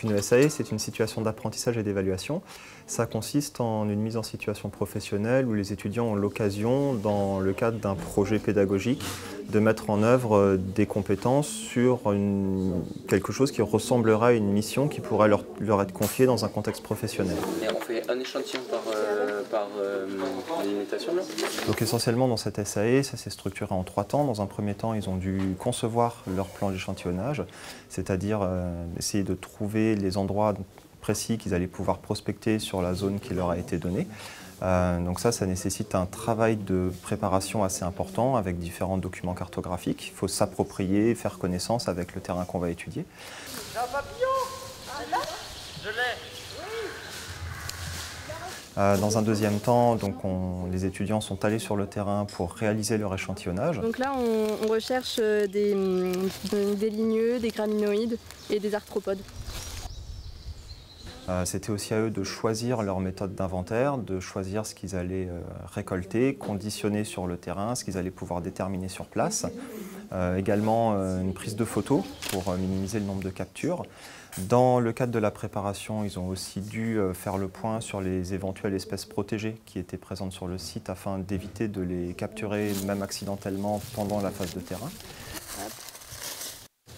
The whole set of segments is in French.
Donc une SAE, c'est une situation d'apprentissage et d'évaluation. Ça consiste en une mise en situation professionnelle où les étudiants ont l'occasion, dans le cadre d'un projet pédagogique, de mettre en œuvre des compétences sur quelque chose qui ressemblera à une mission qui pourrait leur être confiée dans un contexte professionnel. Et on fait un échantillon par délimitation là. Donc essentiellement dans cette SAE, ça s'est structuré en 3 temps. Dans un premier temps, ils ont dû concevoir leur plan d'échantillonnage, c'est-à-dire essayer de trouver les endroits précis qu'ils allaient pouvoir prospecter sur la zone qui leur a été donnée. Donc ça nécessite un travail de préparation assez important avec différents documents cartographiques. Il faut s'approprier, faire connaissance avec le terrain qu'on va étudier. J'ai un papillon. Je l'ai. Dans un deuxième temps, donc les étudiants sont allés sur le terrain pour réaliser leur échantillonnage. Donc là, on recherche des ligneux, des graminoïdes et des arthropodes. C'était aussi à eux de choisir leur méthode d'inventaire, de choisir ce qu'ils allaient récolter, conditionner sur le terrain, ce qu'ils allaient pouvoir déterminer sur place. Également une prise de photos pour minimiser le nombre de captures. Dans le cadre de la préparation, ils ont aussi dû faire le point sur les éventuelles espèces protégées qui étaient présentes sur le site afin d'éviter de les capturer, même accidentellement, pendant la phase de terrain.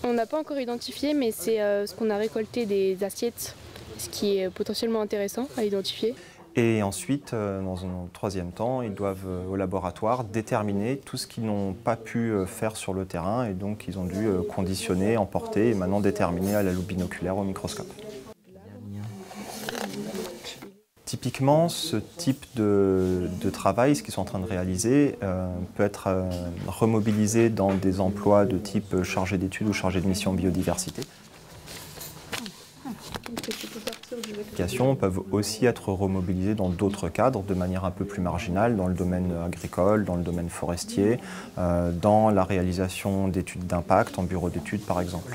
On n'a pas encore identifié, mais c'est ce qu'on a récolté des assiettes, ce qui est potentiellement intéressant à identifier. Et ensuite, dans un troisième temps, ils doivent au laboratoire déterminer tout ce qu'ils n'ont pas pu faire sur le terrain et donc ils ont dû conditionner, emporter et maintenant déterminer à la loupe binoculaire au microscope. Typiquement, ce type de travail, ce qu'ils sont en train de réaliser, peut être remobilisé dans des emplois de type chargé d'études ou chargé de mission biodiversité. Les applications peuvent aussi être remobilisées dans d'autres cadres de manière un peu plus marginale, dans le domaine agricole, dans le domaine forestier, dans la réalisation d'études d'impact en bureau d'études par exemple.